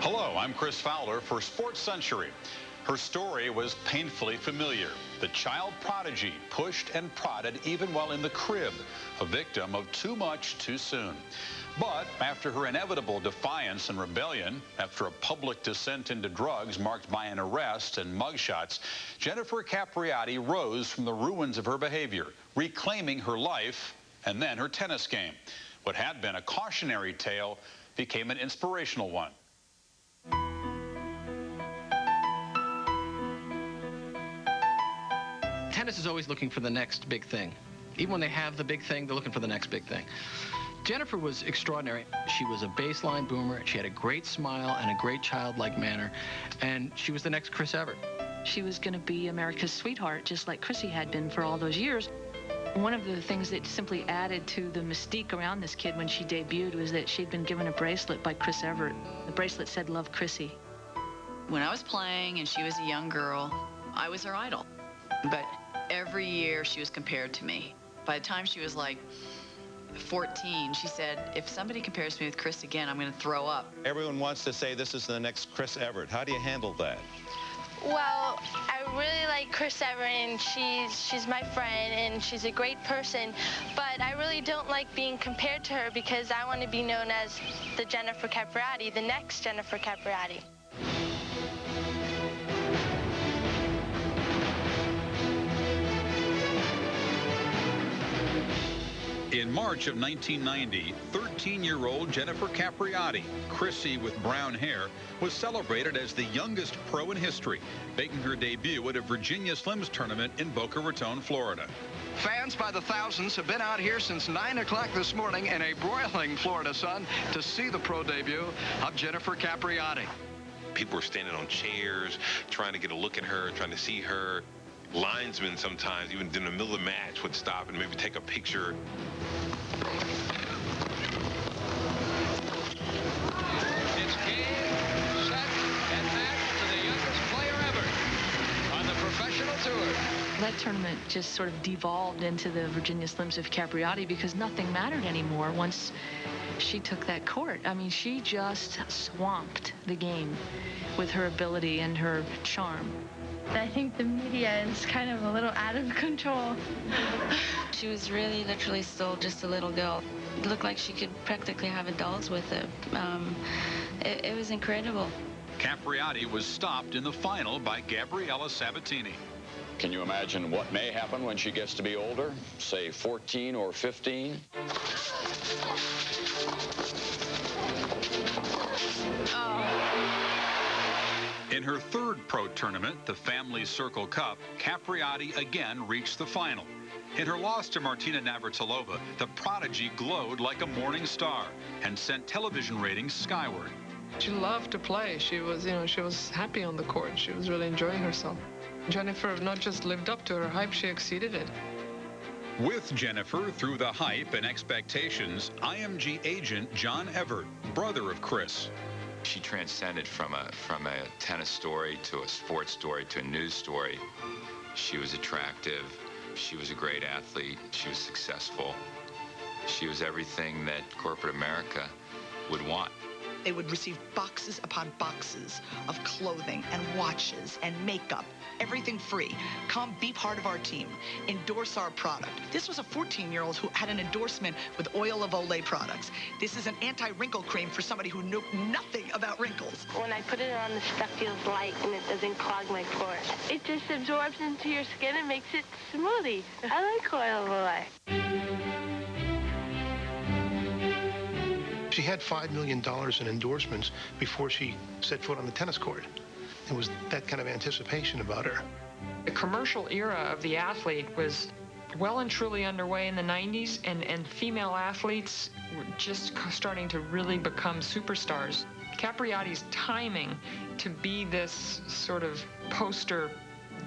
Hello, I'm Chris Fowler for Sports Century. Her story was painfully familiar. The child prodigy pushed and prodded even while in the crib, a victim of too much too soon. But after her inevitable defiance and rebellion, after a public descent into drugs marked by an arrest and mugshots, Jennifer Capriati rose from the ruins of her behavior, reclaiming her life and then her tennis game. What had been a cautionary tale became an inspirational one. Tennis is always looking for the next big thing. Even when they have the big thing, they're looking for the next big thing. Jennifer was extraordinary. She was a baseline boomer. She had a great smile and a great childlike manner. And she was the next Chris Evert. She was going to be America's sweetheart, just like Chrissy had been for all those years. One of the things that simply added to the mystique around this kid when she debuted was that she'd been given a bracelet by Chris Evert. The bracelet said, "Love Chrissy." When I was playing and she was a young girl, I was her idol. But every year she was compared to me. By the time she was like 14, she said, if somebody compares me with Chris again, I'm going to throw up. Everyone wants to say this is the next Chris Evert. How do you handle that? Well, I really like Chris Evert, and she's my friend, and she's a great person, but I really don't like being compared to her because I want to be known as the Jennifer Capriati, the next Jennifer Capriati. In March of 1990, 13-year-old Jennifer Capriati, Chrissy with brown hair, was celebrated as the youngest pro in history, making her debut at a Virginia Slims tournament in Boca Raton, Florida. Fans by the thousands have been out here since 9 o'clock this morning in a broiling Florida sun to see the pro debut of Jennifer Capriati. People were standing on chairs, trying to get a look at her, trying to see her. Linesmen sometimes, even in the middle of the match, would stop and maybe take a picture. It's game, set, and match to the youngest player ever on the professional tour. That tournament just sort of devolved into the Virginia Slims of Capriati because nothing mattered anymore once she took that court. I mean, she just swamped the game with her ability and her charm. I think the media is kind of a little out of control. She was really literally still just a little girl. It looked like she could practically have adults with her. It was incredible. Capriati was stopped in the final by Gabriella Sabatini. Can you imagine what may happen when she gets to be older, say 14 or 15? In her third pro tournament, the Family Circle Cup, Capriati again reached the final. In her loss to Martina Navratilova, the prodigy glowed like a morning star and sent television ratings skyward. She loved to play. She was, she was happy on the court. She was really enjoying herself. Jennifer not just lived up to her hype, she exceeded it. With Jennifer, through the hype and expectations, IMG agent John Evert, brother of Chris. She transcended from a tennis story to a sports story to a news story. She was attractive. She was a great athlete. She was successful. She was everything that corporate America would want. They would receive boxes upon boxes of clothing and watches and makeup, everything free. Come be part of our team. Endorse our product. This was a 14-year-old who had an endorsement with Oil of Olay products. This is an anti-wrinkle cream for somebody who knew nothing about wrinkles. When I put it on, the stuff feels light and it doesn't clog my pores. It just absorbs into your skin and makes it smoothie. I like Oil of Olay. She had $5 million in endorsements before she set foot on the tennis court. It was that kind of anticipation about her. The commercial era of the athlete was well and truly underway in the 90s, and female athletes were just starting to really become superstars. Capriati's timing to be this sort of poster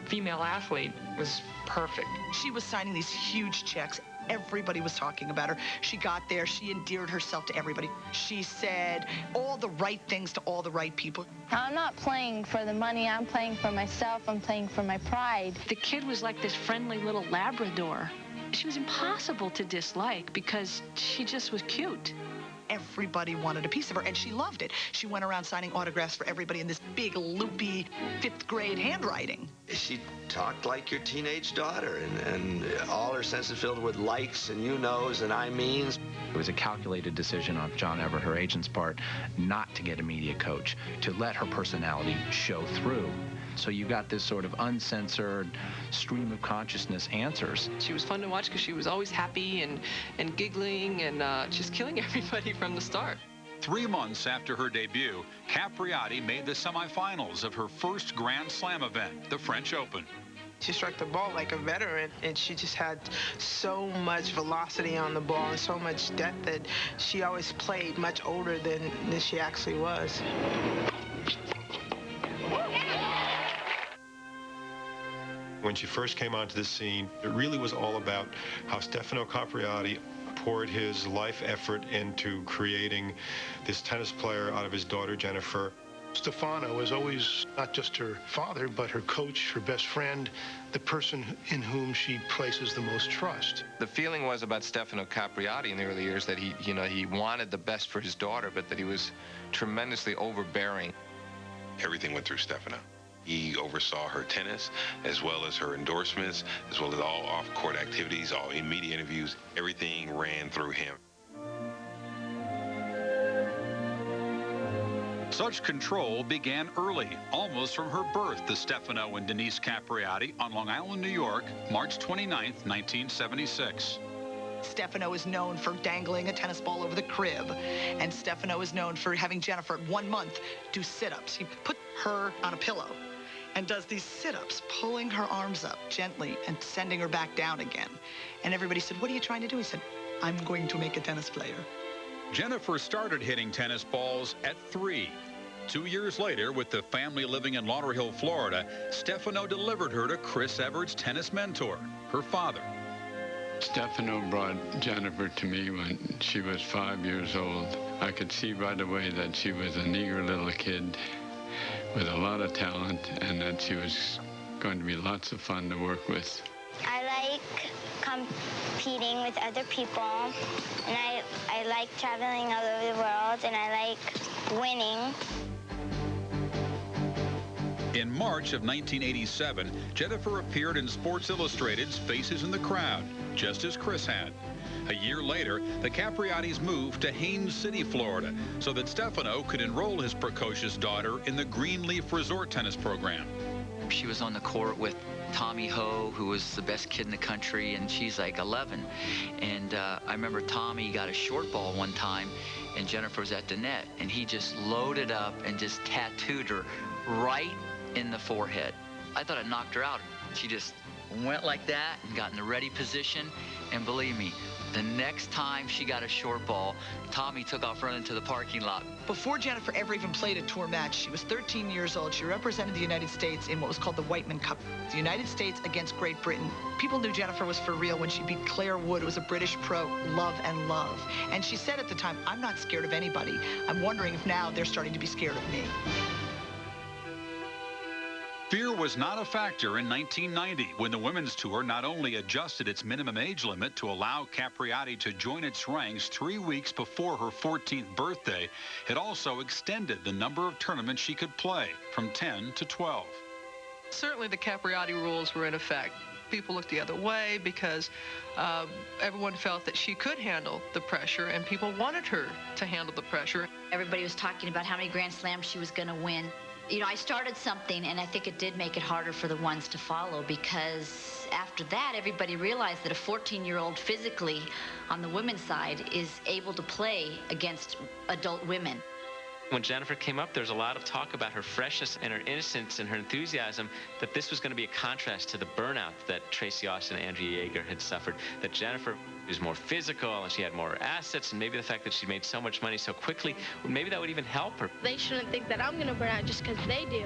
female athlete was perfect. She was signing these huge checks. Everybody was talking about her. She got there. She endeared herself to everybody. She said all the right things to all the right people. I'm not playing for the money. I'm playing for myself. I'm playing for my pride. The kid was like this friendly little Labrador. She was impossible to dislike because she just was cute. Everybody wanted a piece of her, and she loved it. She went around signing autographs for everybody in this big, loopy, 5th grade handwriting. She talked like your teenage daughter, and all her sentences filled with likes and you knows and I means. It was a calculated decision on John Evert, her agent's part, not to get a media coach, to let her personality show through. So you got this sort of uncensored stream of consciousness answers. She was fun to watch because she was always happy and giggling and just killing everybody from the start. 3 months after her debut, Capriati made the semifinals of her first Grand Slam event, the French Open. She struck the ball like a veteran, and she just had so much velocity on the ball and so much depth that she always played much older than she actually was. When she first came onto the scene, it really was all about how Stefano Capriati poured his life effort into creating this tennis player out of his daughter, Jennifer. Stefano was always not just her father, but her coach, her best friend, the person in whom she places the most trust. The feeling was about Stefano Capriati in the early years that he wanted the best for his daughter, but that he was tremendously overbearing. Everything went through Stefano. He oversaw her tennis, as well as her endorsements, as well as all off-court activities, all in media interviews. Everything ran through him. Such control began early, almost from her birth, to Stefano and Denise Capriati on Long Island, New York, March 29, 1976. Stefano is known for dangling a tennis ball over the crib, and Stefano is known for having Jennifer, 1 month, do sit-ups. He put her on a pillow and does these sit-ups, pulling her arms up gently and sending her back down again. And everybody said, "What are you trying to do?" He said, "I'm going to make a tennis player." Jennifer started hitting tennis balls at 3. 2 years later, with the family living in Lauderhill, Florida, Stefano delivered her to Chris Evert's tennis mentor, her father. Stefano brought Jennifer to me when she was 5 years old. I could see right away that she was an eager little kid with a lot of talent and that she was going to be lots of fun to work with. I like competing with other people, and I like traveling all over the world, and I like winning. In March of 1987, Jennifer appeared in Sports Illustrated's Faces in the Crowd, just as Chris had. A year later, the Capriatis moved to Haines City, Florida, so that Stefano could enroll his precocious daughter in the Greenleaf Resort tennis program. She was on the court with Tommy Ho, who was the best kid in the country, and she's like 11. And I remember Tommy got a short ball one time, and Jennifer was at the net, and he just loaded up and just tattooed her right in the forehead. I thought it knocked her out. She just went like that and got in the ready position, and believe me, the next time she got a short ball, Tommy took off running to the parking lot. Before Jennifer ever even played a tour match, she was 13 years old. She represented the United States in what was called the Whiteman Cup. The United States against Great Britain. People knew Jennifer was for real when she beat Claire Wood, who was a British pro, love and love. And she said at the time, "I'm not scared of anybody. I'm wondering if now they're starting to be scared of me." Fear was not a factor in 1990 when the women's tour not only adjusted its minimum age limit to allow Capriati to join its ranks 3 weeks before her 14th birthday, it also extended the number of tournaments she could play from 10 to 12. Certainly the Capriati rules were in effect. People looked the other way because everyone felt that she could handle the pressure, and people wanted her to handle the pressure. Everybody was talking about how many Grand Slams she was going to win. You know, I started something, and I think it did make it harder for the ones to follow, because after that, everybody realized that a 14-year-old physically on the women's side is able to play against adult women. When Jennifer came up, there was a lot of talk about her freshness and her innocence and her enthusiasm, that this was going to be a contrast to the burnout that Tracy Austin and Andrea Jaeger had suffered, that Jennifer was more physical and she had more assets, and maybe the fact that she made so much money so quickly, maybe that would even help her. They shouldn't think that I'm going to burn out just because they do,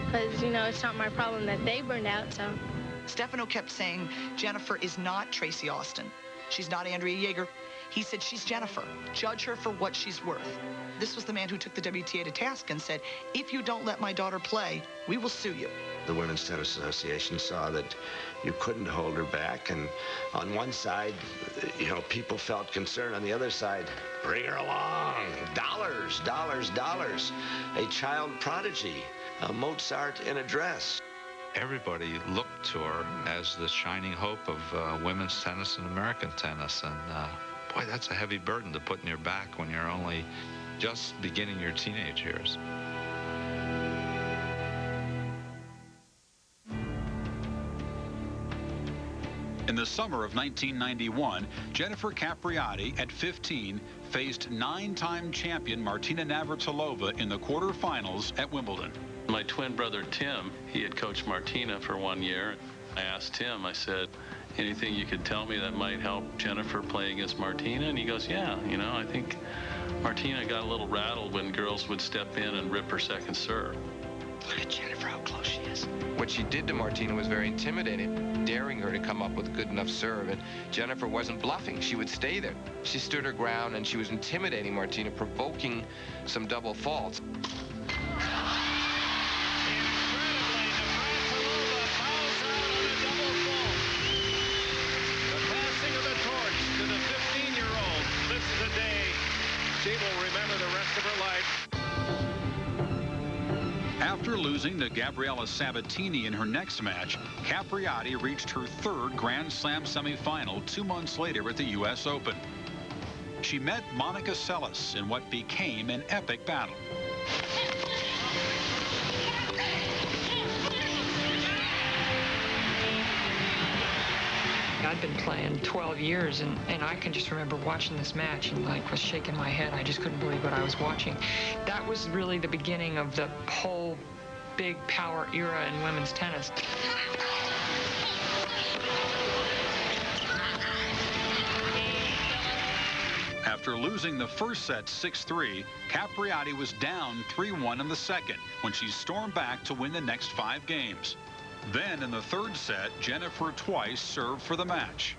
because, you know, it's not my problem that they burned out, so. Stefano kept saying, Jennifer is not Tracy Austin. She's not Andrea Jaeger. He said, she's Jennifer. Judge her for what she's worth. This was the man who took the WTA to task and said, if you don't let my daughter play, we will sue you. The Women's Tennis Association saw that you couldn't hold her back, and on one side, people felt concerned. On the other side, bring her along. Dollars, dollars, dollars. A child prodigy, a Mozart in a dress. Everybody looked to her as the shining hope of women's tennis and American tennis, and boy, that's a heavy burden to put in your back when you're only just beginning your teenage years. In the summer of 1991, Jennifer Capriati, at 15, faced 9-time champion Martina Navratilova in the quarterfinals at Wimbledon. My twin brother, Tim, he had coached Martina for 1 year. I asked him, I said, anything you could tell me that might help Jennifer play against Martina? And he goes, yeah, I think Martina got a little rattled when girls would step in and rip her second serve. Look at Jennifer, how close she is. What she did to Martina was very intimidating, daring her to come up with a good enough serve. And Jennifer wasn't bluffing. She would stay there. She stood her ground, and she was intimidating Martina, provoking some double faults. She will remember the rest of her life. After losing to Gabriela Sabatini in her next match, Capriati reached her third Grand Slam semifinal 2 months later at the U.S. Open. She met Monica Seles in what became an epic battle. I'd been playing 12 years, and I can just remember watching this match and was shaking my head. I just couldn't believe what I was watching. That was really the beginning of the whole big power era in women's tennis. After losing the first set 6-3, Capriati was down 3-1 in the second when she stormed back to win the next 5 games. Then in the third set, Jennifer twice served for the match.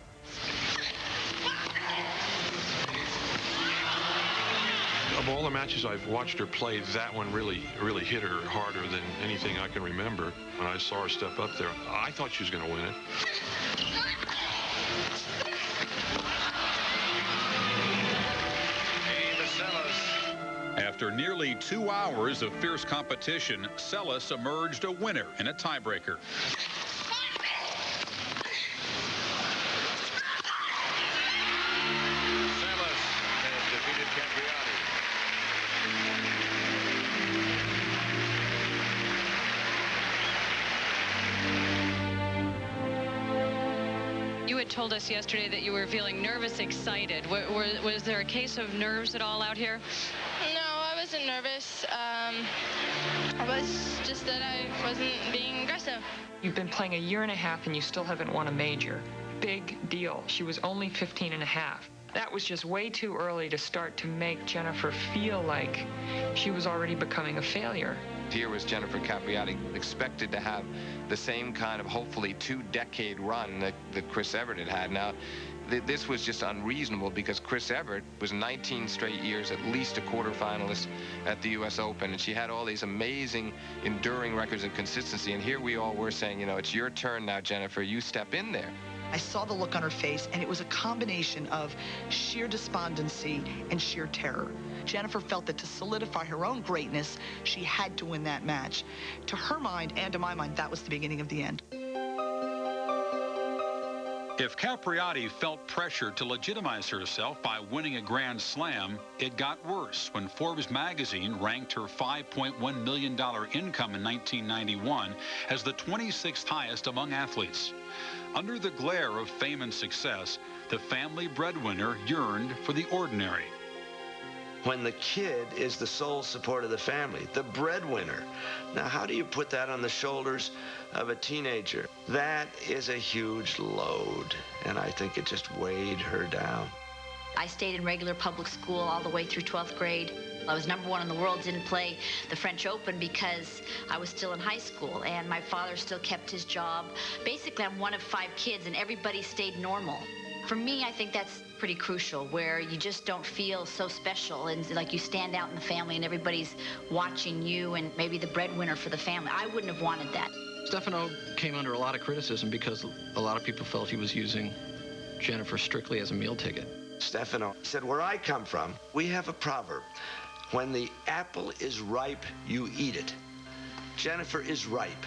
Of all the matches I've watched her play, that one really hit her harder than anything I can remember. When I saw her step up there, I thought she was going to win it. After nearly 2 hours of fierce competition, Seles emerged a winner in a tiebreaker. Seles has defeated Capriati. You had told us yesterday that you were feeling nervous, excited. Was there a case of nerves at all out here? No, I wasn't nervous. It was just that I wasn't being aggressive. You've been playing 1.5 years and you still haven't won a major. Big deal. She was only 15 and a half. That was just way too early to start to make Jennifer feel like she was already becoming a failure. Here was Jennifer Capriati, expected to have the same kind of, hopefully, 2-decade run that Chris Evert had had. Now, this was just unreasonable because Chris Evert was 19 straight years at least a quarterfinalist at the U.S. Open, and she had all these amazing, enduring records of consistency. And here we all were saying, it's your turn now, Jennifer. You step in there. I saw the look on her face, and it was a combination of sheer despondency and sheer terror. Jennifer felt that to solidify her own greatness, she had to win that match. To her mind, and to my mind, that was the beginning of the end. If Capriati felt pressure to legitimize herself by winning a Grand Slam, it got worse when Forbes magazine ranked her $5.1 million income in 1991 as the 26th highest among athletes. Under the glare of fame and success, the family breadwinner yearned for the ordinary. When the kid is the sole support of the family, the breadwinner. Now, how do you put that on the shoulders of a teenager? That is a huge load, and I think it just weighed her down. I stayed in regular public school all the way through 12th grade. I was #1 in the world, didn't play the French Open because I was still in high school, and my father still kept his job. Basically, I'm one of 5 kids, and everybody stayed normal. For me, I think that's pretty crucial, where you just don't feel so special and like you stand out in the family and everybody's watching you and maybe the breadwinner for the family. I wouldn't have wanted that. Stefano came under a lot of criticism because a lot of people felt he was using Jennifer strictly as a meal ticket. Stefano said, where I come from, we have a proverb. When the apple is ripe, you eat it. Jennifer is ripe.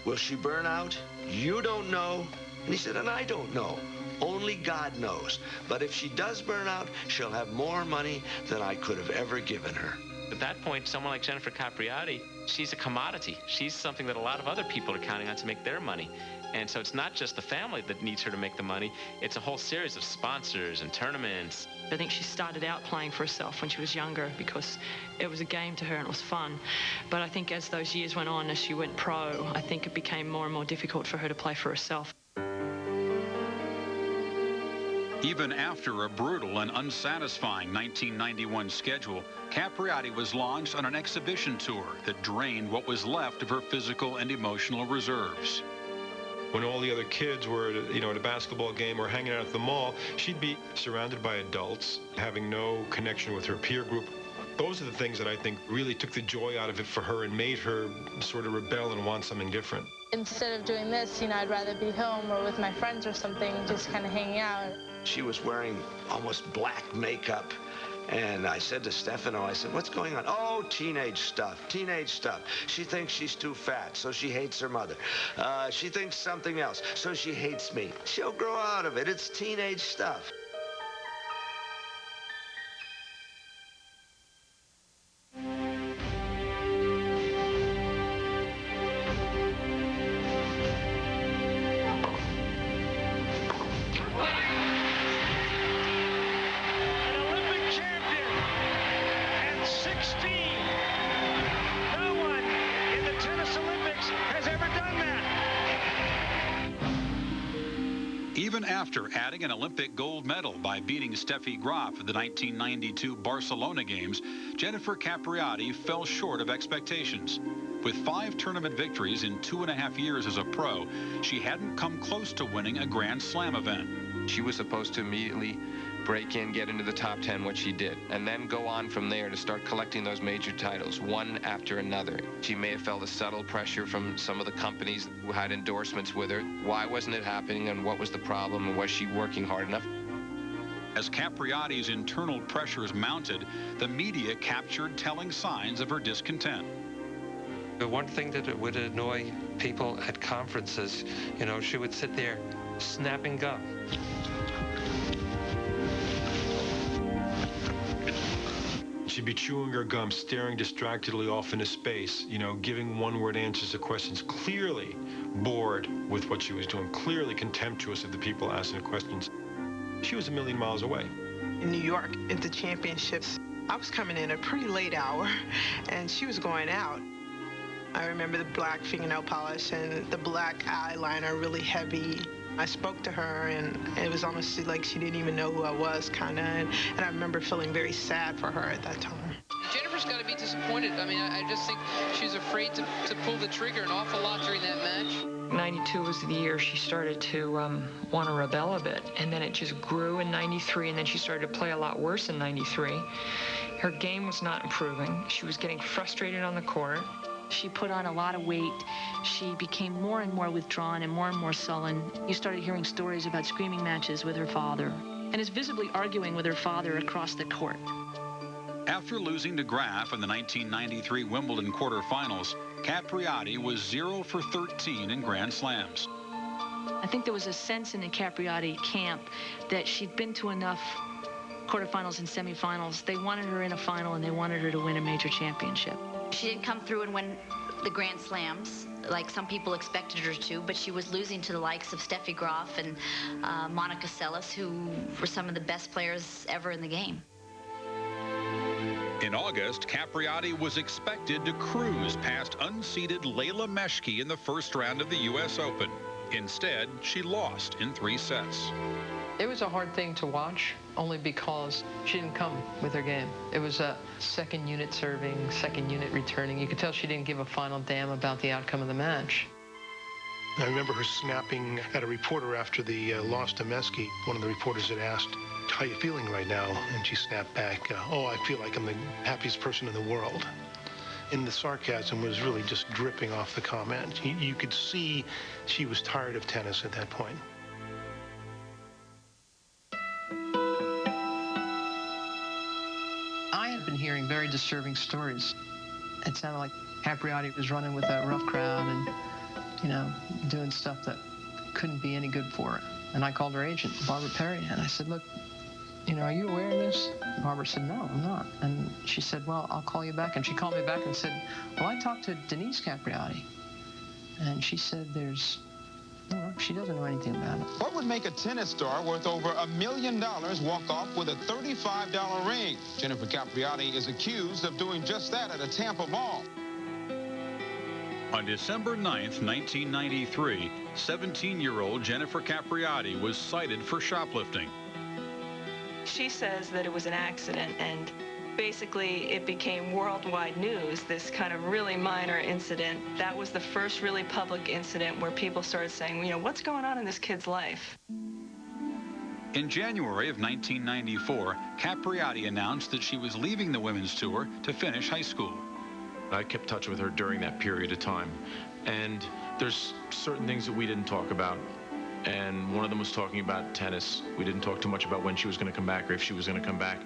Will she burn out? You don't know. And he said, and I don't know. Only God knows. But if she does burn out, she'll have more money than I could have ever given her. At that point, someone like Jennifer Capriati, she's a commodity. She's something that a lot of other people are counting on to make their money. And so it's not just the family that needs her to make the money. It's a whole series of sponsors and tournaments. I think she started out playing for herself when she was younger because it was a game to her and it was fun. But I think as those years went on, as she went pro, I think it became more and more difficult for her to play for herself. Even after a brutal and unsatisfying 1991 schedule, Capriati was launched on an exhibition tour that drained what was left of her physical and emotional reserves. When all the other kids were at a basketball game or hanging out at the mall, she'd be surrounded by adults, having no connection with her peer group. Those are the things that I think really took the joy out of it for her and made her sort of rebel and want something different. Instead of doing this, I'd rather be home or with my friends or something, just kind of hanging out. She was wearing almost black makeup. And I said to Stefano, I said, what's going on? Oh, teenage stuff. She thinks she's too fat, so she hates her mother. She thinks something else, so she hates me. She'll grow out of it. It's teenage stuff. Even after adding an Olympic gold medal by beating Steffi Graf at the 1992 Barcelona Games, Jennifer Capriati fell short of expectations. With 5 tournament victories in 2.5 years as a pro, she hadn't come close to winning a Grand Slam event. She was supposed to immediately break in, get into the top 10, what she did, and then go on from there to start collecting those major titles, one after another. She may have felt a subtle pressure from some of the companies who had endorsements with her. Why wasn't it happening, and what was the problem, and was she working hard enough? As Capriati's internal pressures mounted, the media captured telling signs of her discontent. The one thing that would annoy people at conferences, she would sit there snapping gum. She'd be chewing her gum, staring distractedly off into space, giving one-word answers to questions, clearly bored with what she was doing, clearly contemptuous of the people asking her questions. She was a million miles away. In New York, at the championships, I was coming in a pretty late hour, and she was going out. I remember the black fingernail polish and the black eyeliner, really heavy. I spoke to her, and it was almost like she didn't even know who I was, kind of. And I remember feeling very sad for her at that time. Jennifer's got to be disappointed. I mean, I just think she's afraid to pull the trigger an awful lot during that match. 92 was the year she started to want to rebel a bit, and then it just grew in 93, and then she started to play a lot worse in 93. Her game was not improving. She was getting frustrated on the court. She put on a lot of weight. She became more and more withdrawn and more sullen. You started hearing stories about screaming matches with her father and is visibly arguing with her father across the court. After losing to Graf in the 1993 Wimbledon quarterfinals, Capriati was 0 for 13 in Grand Slams. I think there was a sense in the Capriati camp that she'd been to enough quarterfinals and semifinals. They wanted her in a final, and they wanted her to win a major championship. She didn't come through and win the Grand Slams like some people expected her to, but she was losing to the likes of Steffi Graf and Monica Seles, who were some of the best players ever in the game. In August, Capriati was expected to cruise past unseeded Leila Meshki in the first round of the U.S. Open. Instead, she lost in 3 sets. It was a hard thing to watch, only because she didn't come with her game. It was a second unit serving, second unit returning. You could tell she didn't give a final damn about the outcome of the match. I remember her snapping at a reporter after the loss to Mesky. One of the reporters had asked, "How are you feeling right now?" And she snapped back, "Oh, I feel like I'm the happiest person in the world." And the sarcasm was really just dripping off the comment. You could see she was tired of tennis at that point. I had been hearing very disturbing stories. It sounded like Capriati was running with a rough crowd and, you know, doing stuff that couldn't be any good for her. And I called her agent, Barbra Perry, and I said, "Look, you know, are you aware of this?" Barbara said, "No, I'm not." And she said, "Well, I'll call you back." And she called me back and said, "Well, I talked to Denise Capriati." And she said, she doesn't know anything about it. What would make a tennis star worth over $1 million walk off with a $35 ring? Jennifer Capriati is accused of doing just that at a Tampa mall. On December 9th, 1993, 17-year-old Jennifer Capriati was cited for shoplifting. She says that it was an accident, and basically it became worldwide news, this kind of really minor incident. That was the first really public incident where people started saying, you know, what's going on in this kid's life? In January of 1994, Capriati announced that she was leaving the women's tour to finish high school. I kept touch with her during that period of time, and there's certain things that we didn't talk about. And one of them was talking about tennis. We didn't talk too much about when she was going to come back or if she was going to come back.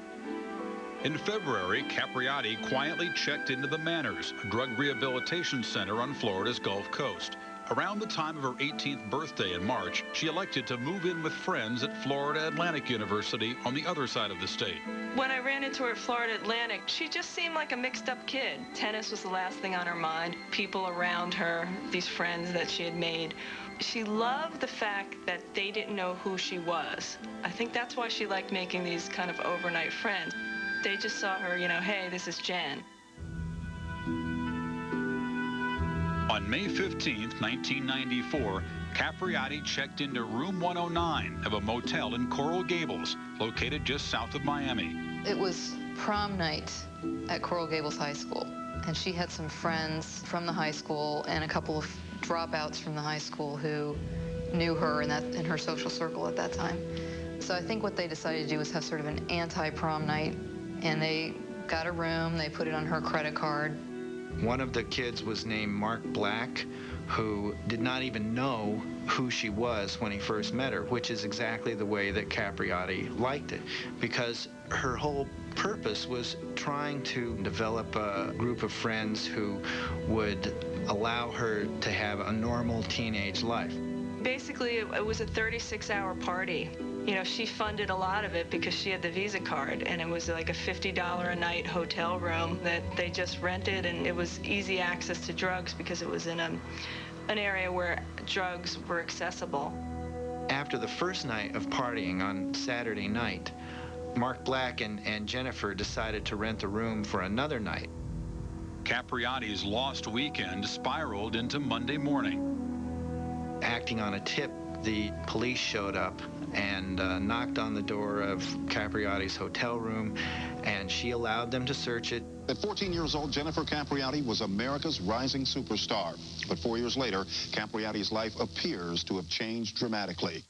In February, Capriati quietly checked into the Manners, a drug rehabilitation center on Florida's Gulf Coast. Around the time of her 18th birthday in March, she elected to move in with friends at Florida Atlantic University on the other side of the state. When I ran into her at Florida Atlantic, she just seemed like a mixed-up kid. Tennis was the last thing on her mind. People around her, these friends that she had made. She loved the fact that they didn't know who she was. I think that's why she liked making these kind of overnight friends. They just saw her, you know, hey, this is Jen. On May 15th, 1994, Capriati checked into room 109 of a motel in Coral Gables, located just south of Miami. It was prom night at Coral Gables High School, and she had some friends from the high school and a couple of dropouts from the high school who knew her in her social circle at that time. So I think what they decided to do was have sort of an anti-prom night, and they got a room, they put it on her credit card. One of the kids was named Mark Black, who did not even know who she was when he first met her, which is exactly the way that Capriati liked it, because her whole purpose was trying to develop a group of friends who would allow her to have a normal teenage life. Basically, it was a 36-hour party. You know, she funded a lot of it because she had the Visa card, and it was like a $50 a night hotel room that they just rented, and it was easy access to drugs because it was in an area where drugs were accessible. After the first night of partying on Saturday night, Mark Black and Jennifer decided to rent a room for another night. Capriati's lost weekend spiraled into Monday morning. Acting on a tip, the police showed up and knocked on the door of Capriati's hotel room, and she allowed them to search it. At 14 years old, Jennifer Capriati was America's rising superstar. But 4 years later, Capriati's life appears to have changed dramatically.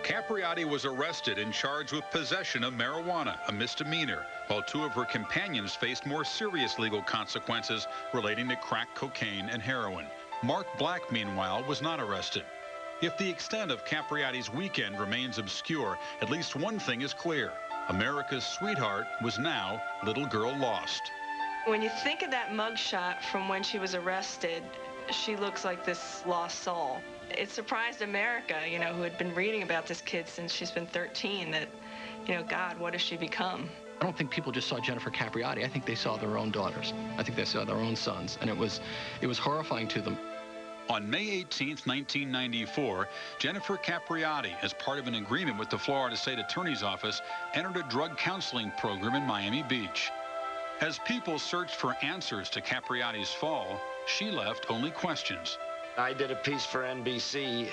Capriati was arrested and charged with possession of marijuana, a misdemeanor, while two of her companions faced more serious legal consequences relating to crack cocaine and heroin. Mark Black, meanwhile, was not arrested. If the extent of Capriati's weekend remains obscure, at least one thing is clear. America's sweetheart was now little girl lost. When you think of that mugshot from when she was arrested, she looks like this lost soul. It surprised America, you know, who had been reading about this kid since she's been 13, that, you know, God, what has she become? I don't think people just saw Jennifer Capriati. I think they saw their own daughters. I think they saw their own sons, and it was horrifying to them. On May 18, 1994, Jennifer Capriati, as part of an agreement with the Florida State Attorney's Office, entered a drug counseling program in Miami Beach. As people searched for answers to Capriati's fall, she left only questions. I did a piece for NBC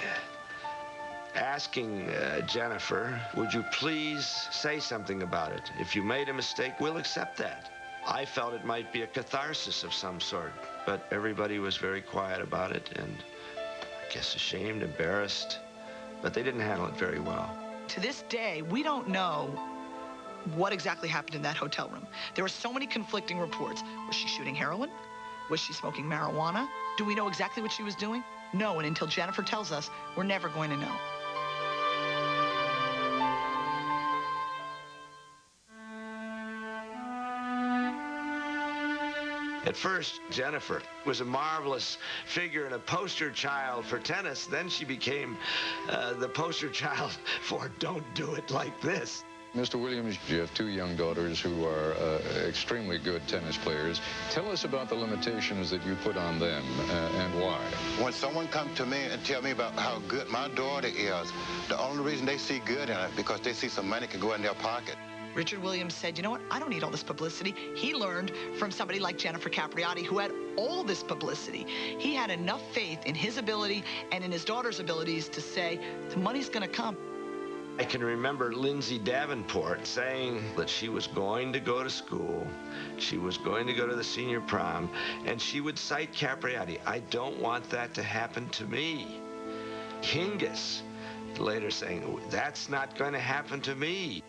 asking Jennifer, would you please say something about it? If you made a mistake, we'll accept that. I felt it might be a catharsis of some sort, but everybody was very quiet about it, and guess ashamed, embarrassed, but they didn't handle it very well. To this day, we don't know what exactly happened in that hotel room. There were so many conflicting reports. Was she shooting heroin? Was she smoking marijuana? Do we know exactly what she was doing? No, and until Jennifer tells us, we're never going to know. At first, Jennifer was a marvelous figure and a poster child for tennis. Then she became the poster child for don't do it like this. Mr. Williams, you have two young daughters who are extremely good tennis players. Tell us about the limitations that you put on them and why. When someone comes to me and tell me about how good my daughter is, the only reason they see good in it because they see some money can go in their pocket. Richard Williams said, you know what, I don't need all this publicity. He learned from somebody like Jennifer Capriati, who had all this publicity. He had enough faith in his ability and in his daughter's abilities to say, the money's going to come. I can remember Lindsay Davenport saying that she was going to go to school, she was going to go to the senior prom, and she would cite Capriati. I don't want that to happen to me. Hingis later saying, that's not going to happen to me.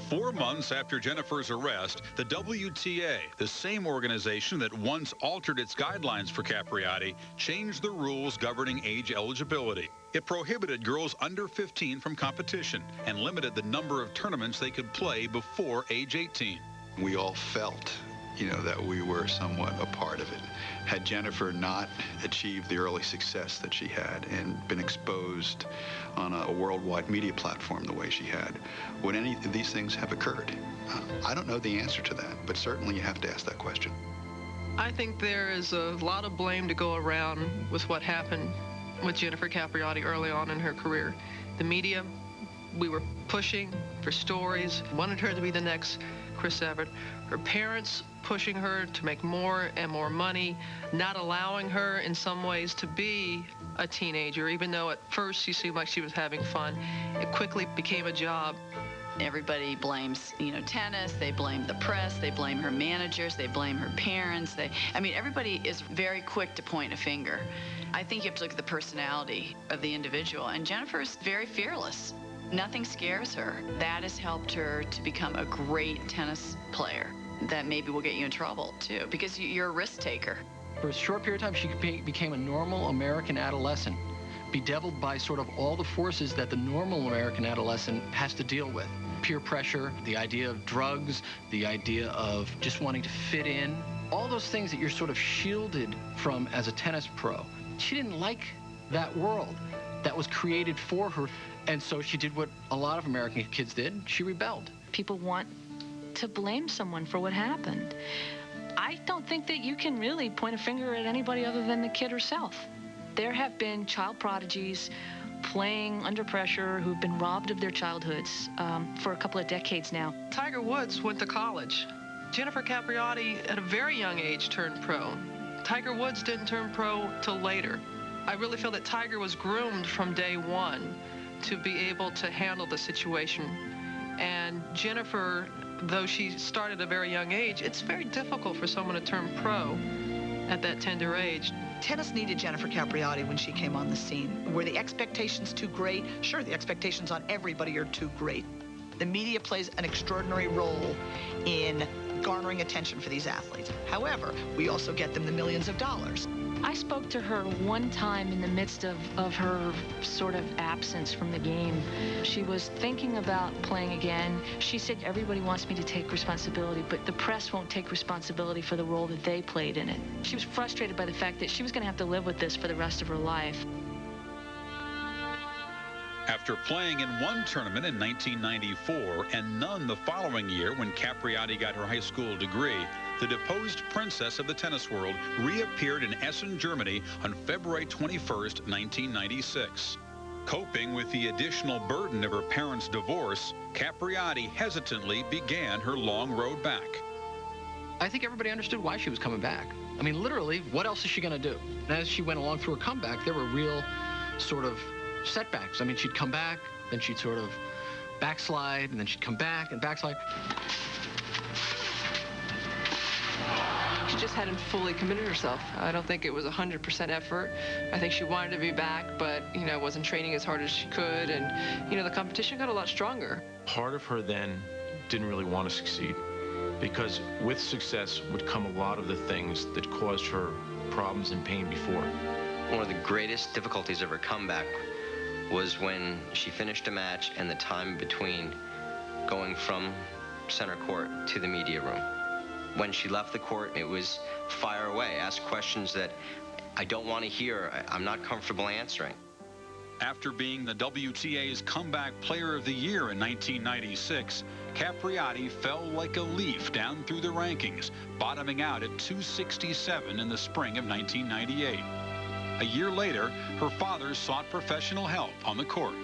4 months after Jennifer's arrest, the WTA, the same organization that once altered its guidelines for Capriati, changed the rules governing age eligibility. It prohibited girls under 15 from competition and limited the number of tournaments they could play before age 18. We all felt, that we were somewhat a part of it. Had Jennifer not achieved the early success that she had and been exposed on a worldwide media platform the way she had, would any of these things have occurred? I don't know the answer to that, but certainly you have to ask that question. I think there is a lot of blame to go around with what happened with Jennifer Capriati early on in her career. The media, we were pushing for stories, wanted her to be the next Chris Evert. Her parents pushing her to make more and more money, not allowing her in some ways to be a teenager, even though at first she seemed like she was having fun. It quickly became a job. Everybody blames, tennis. They blame the press. They blame her managers. They blame her parents. Everybody is very quick to point a finger. I think you have to look at the personality of the individual, and Jennifer's very fearless. Nothing scares her. That has helped her to become a great tennis player. That maybe will get you in trouble, too, because you're a risk taker. For a short period of time, she became a normal American adolescent, bedeviled by sort of all the forces that the normal American adolescent has to deal with. Peer pressure, the idea of drugs, the idea of just wanting to fit in, all those things that you're sort of shielded from as a tennis pro. She didn't like that world that was created for her, and so she did what a lot of American kids did. She rebelled. People want to blame someone for what happened. I don't think that you can really point a finger at anybody other than the kid herself. There have been child prodigies playing under pressure who've been robbed of their childhoods for a couple of decades now. Tiger Woods went to college. Jennifer Capriati, at a very young age, turned pro. Tiger Woods didn't turn pro till later. I really feel that Tiger was groomed from day one to be able to handle the situation. And Jennifer, though she started at a very young age, it's very difficult for someone to turn pro at that tender age. Tennis needed Jennifer Capriati when she came on the scene. Were the expectations too great? Sure, the expectations on everybody are too great. The media plays an extraordinary role in garnering attention for these athletes. However, we also get them the millions of dollars. I spoke to her one time in the midst of her sort of absence from the game. She was thinking about playing again. She said, everybody wants me to take responsibility, but the press won't take responsibility for the role that they played in it. She was frustrated by the fact that she was going to have to live with this for the rest of her life. After playing in one tournament in 1994 and none the following year when Capriati got her high school degree, the deposed princess of the tennis world reappeared in Essen, Germany on February 21st, 1996. Coping with the additional burden of her parents' divorce, Capriati hesitantly began her long road back. I think everybody understood why she was coming back. I mean, literally, what else is she going to do? And as she went along through her comeback, there were real sort of setbacks. I mean, she'd come back, then she'd sort of backslide, and then she'd come back and backslide. She just hadn't fully committed herself. I don't think it was 100% effort. I think she wanted to be back, but, wasn't training as hard as she could. And, the competition got a lot stronger. Part of her then didn't really want to succeed, because with success would come a lot of the things that caused her problems and pain before. One of the greatest difficulties of her comeback was when she finished a match and the time between going from center court to the media room. When she left the court, it was fire away, ask questions that I don't want to hear, I'm not comfortable answering. After being the WTA's Comeback Player of the Year in 1996, Capriati fell like a leaf down through the rankings, bottoming out at 267 in the spring of 1998. A year later, her father sought professional help on the court.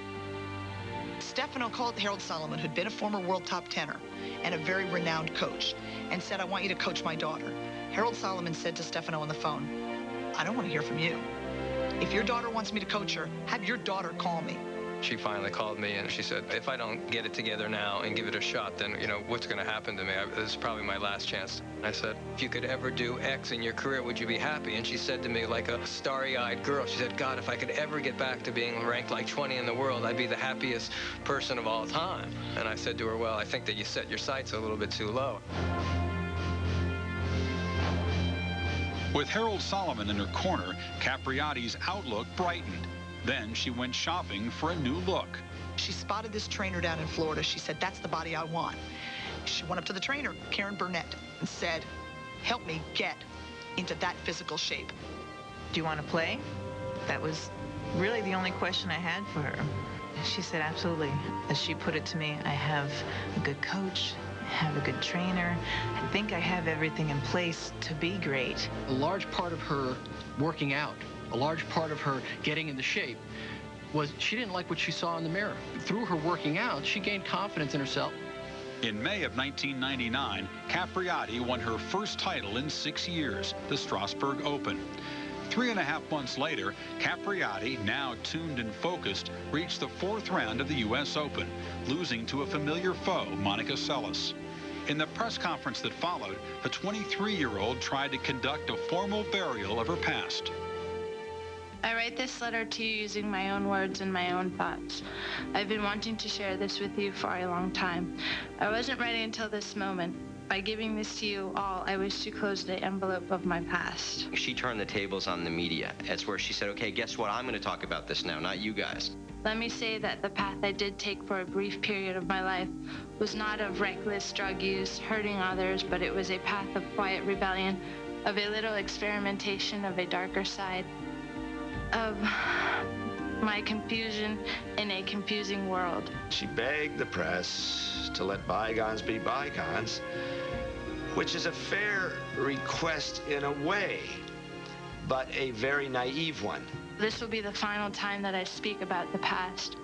Stefano called Harold Solomon, who'd been a former world top tenor and a very renowned coach, and said, I want you to coach my daughter. Harold Solomon said to Stefano on the phone, I don't want to hear from you. If your daughter wants me to coach her, have your daughter call me. She finally called me and she said, if I don't get it together now and give it a shot, then, what's going to happen to me? This is probably my last chance. I said, if you could ever do X in your career, would you be happy? And she said to me, like a starry-eyed girl, she said, God, if I could ever get back to being ranked like 20 in the world, I'd be the happiest person of all time. And I said to her, well, I think that you set your sights a little bit too low. With Harold Solomon in her corner, Capriati's outlook brightened. Then she went shopping for a new look. She spotted this trainer down in Florida. She said, that's the body I want. She went up to the trainer, Karen Burnett, and said, help me get into that physical shape. Do you want to play? That was really the only question I had for her. She said, absolutely. As she put it to me, I have a good coach, I have a good trainer. I think I have everything in place to be great. A large part of her working out, a large part of her getting into shape was she didn't like what she saw in the mirror. Through her working out, she gained confidence in herself. In May of 1999, Capriati won her first title in 6 years, the Strasbourg Open. 3.5 months later, Capriati, now tuned and focused, reached the 4th round of the U.S. Open, losing to a familiar foe, Monica Seles. In the press conference that followed, the 23-year-old tried to conduct a formal burial of her past. I write this letter to you using my own words and my own thoughts. I've been wanting to share this with you for a long time. I wasn't ready until this moment. By giving this to you all, I wish to close the envelope of my past. She turned the tables on the media. That's where she said, okay, guess what? I'm going to talk about this now, not you guys. Let me say that the path I did take for a brief period of my life was not of reckless drug use, hurting others, but it was a path of quiet rebellion, of a little experimentation of a darker side, of my confusion in a confusing world. She begged the press to let bygones be bygones, which is a fair request in a way, but a very naive one. This will be the final time that I speak about the past.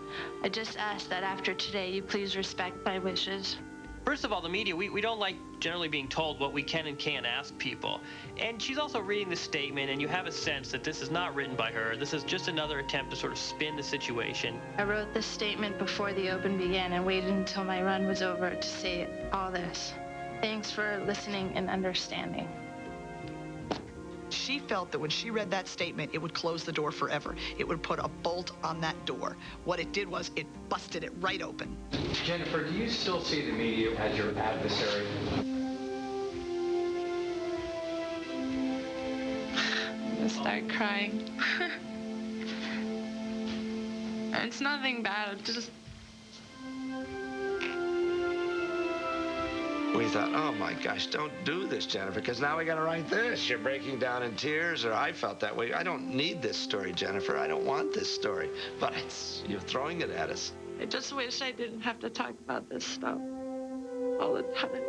I just ask that after today, you please respect my wishes. First of all, the media, we don't like generally being told what we can and can't ask people. And she's also reading the statement, and you have a sense that this is not written by her. This is just another attempt to sort of spin the situation. I wrote this statement before the Open began and waited until my run was over to say all this. Thanks for listening and understanding. She felt that when she read that statement, it would close the door forever. It would put a bolt on that door. What it did was it busted it right open. Jennifer, do you still see the media as your adversary? I'm gonna start crying. It's nothing bad, just... We thought, oh my gosh, don't do this, Jennifer, because now we got to write this. You're breaking down in tears, or I felt that way. I don't need this story, Jennifer. I don't want this story. But you're throwing it at us. I just wish I didn't have to talk about this stuff all the time.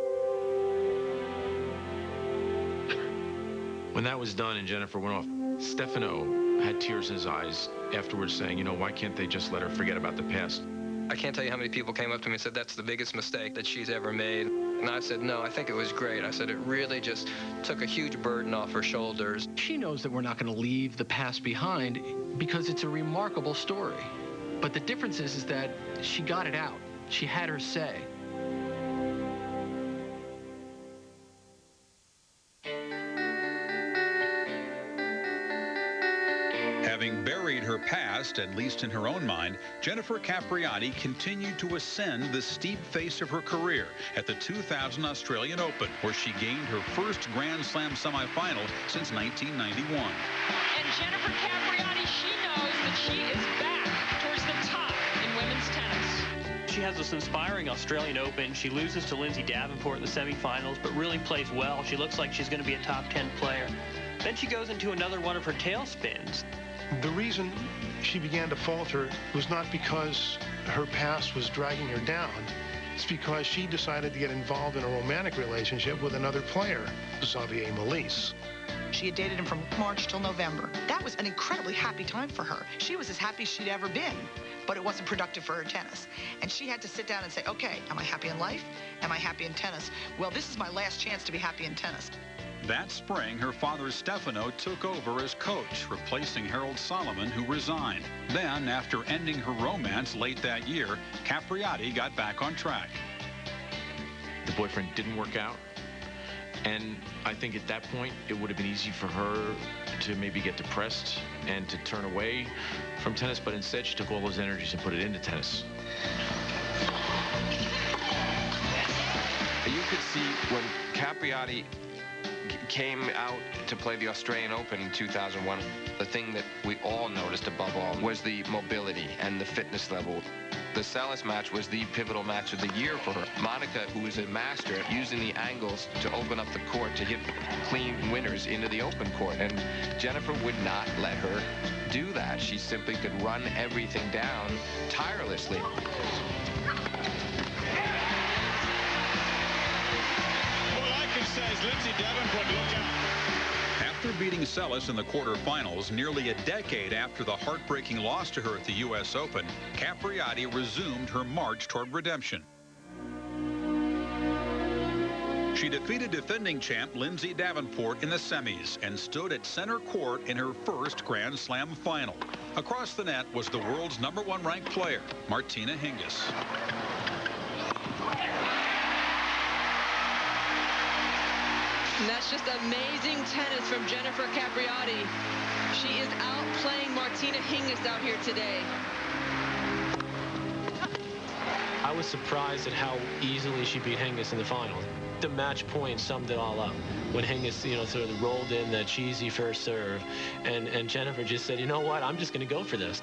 When that was done and Jennifer went off, Stefano had tears in his eyes afterwards saying, why can't they just let her forget about the past? I can't tell you how many people came up to me and said that's the biggest mistake that she's ever made. And I said, no, I think it was great. I said it really just took a huge burden off her shoulders. She knows that we're not going to leave the past behind because it's a remarkable story. But the difference is that she got it out. She had her say. Having buried her past, at least in her own mind, Jennifer Capriati continued to ascend the steep face of her career at the 2000 Australian Open, where she gained her first Grand Slam semifinal since 1991. And Jennifer Capriati, she knows that she is back towards the top in women's tennis. She has this inspiring Australian Open. She loses to Lindsay Davenport in the semifinals, but really plays well. She looks like she's going to be a top 10 player. Then she goes into another one of her tailspins. The reason she began to falter was not because her past was dragging her down. It's because she decided to get involved in a romantic relationship with another player, Xavier Malisse. She had dated him from March till November. That was an incredibly happy time for her. She was as happy as she'd ever been, but it wasn't productive for her tennis. And she had to sit down and say, okay, am I happy in life? Am I happy in tennis? Well, this is my last chance to be happy in tennis. That spring, her father Stefano took over as coach, replacing Harold Solomon, who resigned. Then, after ending her romance late that year, Capriati got back on track. The boyfriend didn't work out, and I think at that point it would have been easy for her to maybe get depressed and to turn away from tennis, but instead she took all those energies and put it into tennis. You could see when Capriati came out to play the Australian Open in 2001, the thing that we all noticed above all was the mobility and the fitness level. The Salas match was the pivotal match of the year for her. Monica, who is a master at using the angles to open up the court to hit clean winners into the open court, and Jennifer would not let her do that. She simply could run everything down tirelessly. Says Lindsay Davenport, look out. After beating Sellis in the quarterfinals, nearly a decade after the heartbreaking loss to her at the U.S. Open, Capriati resumed her march toward redemption. She defeated defending champ Lindsay Davenport in the semis and stood at center court in her first Grand Slam final. Across the net was the world's #1 ranked player, Martina Hingis. And that's just amazing tennis from Jennifer Capriati. She is outplaying Martina Hingis out here today. I was surprised at how easily she beat Hingis in the finals. The match point summed it all up. When Hingis, sort of rolled in that cheesy first serve, and Jennifer just said, you know what, I'm just going to go for this.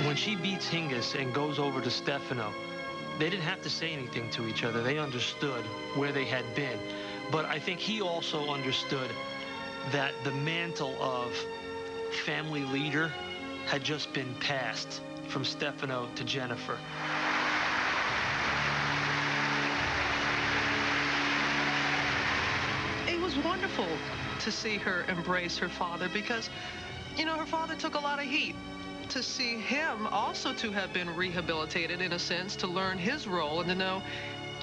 When she beats Hingis and goes over to Stefano, they didn't have to say anything to each other. They understood where they had been. But I think he also understood that the mantle of family leader had just been passed from Stefano to Jennifer. It was wonderful to see her embrace her father because, her father took a lot of heat. To see him also to have been rehabilitated in a sense, to learn his role and to know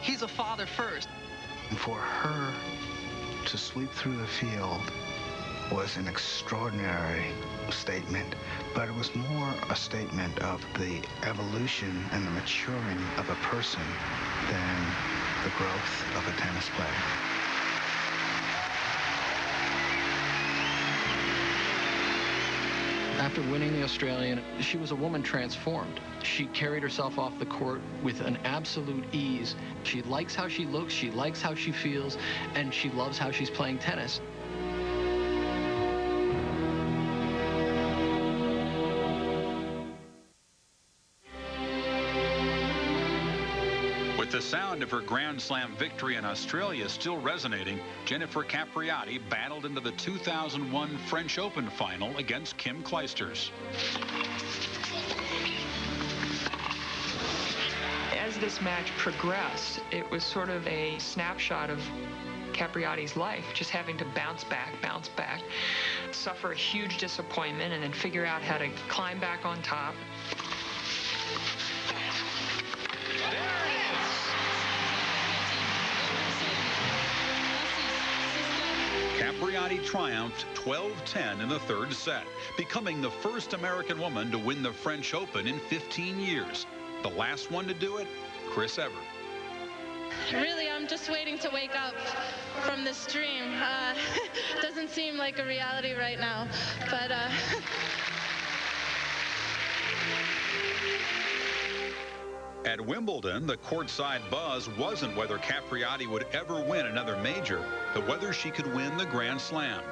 he's a father first. And for her to sweep through the field was an extraordinary statement, but it was more a statement of the evolution and the maturing of a person than the growth of a tennis player. After winning the Australian, she was a woman transformed. She carried herself off the court with an absolute ease. She likes how she looks, she likes how she feels, and she loves how she's playing tennis. With the sound of her Grand Slam victory in Australia still resonating, Jennifer Capriati battled into the 2001 French Open final against Kim Clijsters. As this match progressed, it was sort of a snapshot of Capriati's life, just having to bounce back, suffer a huge disappointment, and then figure out how to climb back on top. Capriati triumphed 12-10 in the third set, becoming the first American woman to win the French Open in 15 years. The last one to do it, Chris Evert. Really, I'm just waiting to wake up from this dream. Doesn't seem like a reality right now, but At Wimbledon, the courtside buzz wasn't whether Capriati would ever win another major, but whether she could win the Grand Slam.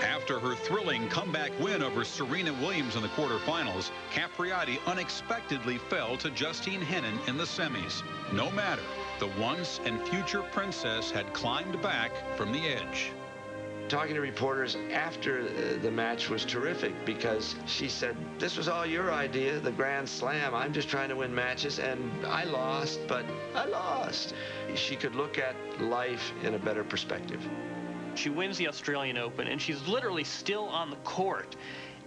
After her thrilling comeback win over Serena Williams in the quarterfinals, Capriati unexpectedly fell to Justine Henin in the semis. No matter, the once and future princess had climbed back from the edge. Talking to reporters after the match was terrific because she said, this was all your idea, the Grand Slam. I'm just trying to win matches, and I lost, but I lost. She could look at life in a better perspective. She wins the Australian Open, and she's literally still on the court.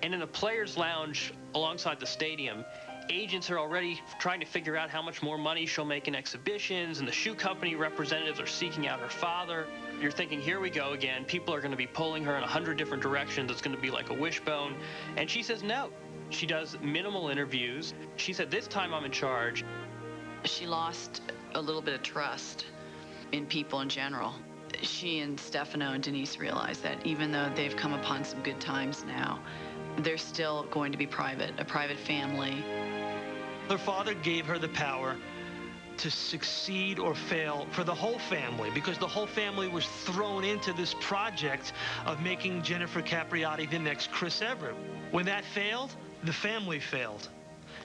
And in the players' lounge alongside the stadium, agents are already trying to figure out how much more money she'll make in exhibitions, and the shoe company representatives are seeking out her father. You're thinking, here we go again. People are going to be pulling her in 100 different directions. It's going to be like a wishbone. And she says no. She does minimal interviews. She said, this time I'm in charge. She lost a little bit of trust in people in general. She and Stefano and Denise realized that even though they've come upon some good times now, they're still going to be private, a private family. Her father gave her the power to succeed or fail for the whole family, because the whole family was thrown into this project of making Jennifer Capriati the next Chris Evert. When that failed, the family failed.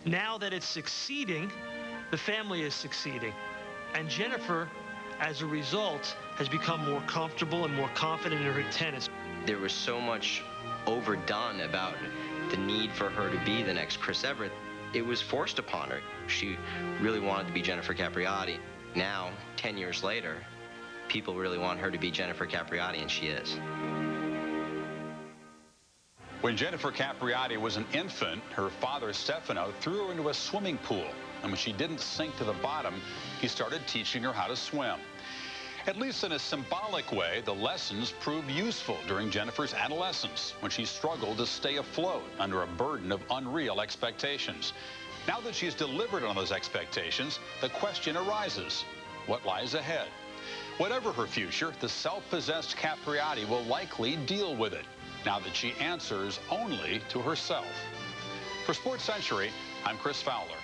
Now that it's succeeding, the family is succeeding. And Jennifer, as a result, has become more comfortable and more confident in her tennis. There was so much overdone about the need for her to be the next Chris Evert. It was forced upon her. She really wanted to be Jennifer Capriati. Now, 10 years later, people really want her to be Jennifer Capriati, and she is. When Jennifer Capriati was an infant, her father, Stefano, threw her into a swimming pool. And when she didn't sink to the bottom, he started teaching her how to swim. At least in a symbolic way, the lessons proved useful during Jennifer's adolescence, when she struggled to stay afloat under a burden of unreal expectations. Now that she's delivered on those expectations, the question arises, what lies ahead? Whatever her future, the self-possessed Capriati will likely deal with it, now that she answers only to herself. For Sports Century, I'm Chris Fowler.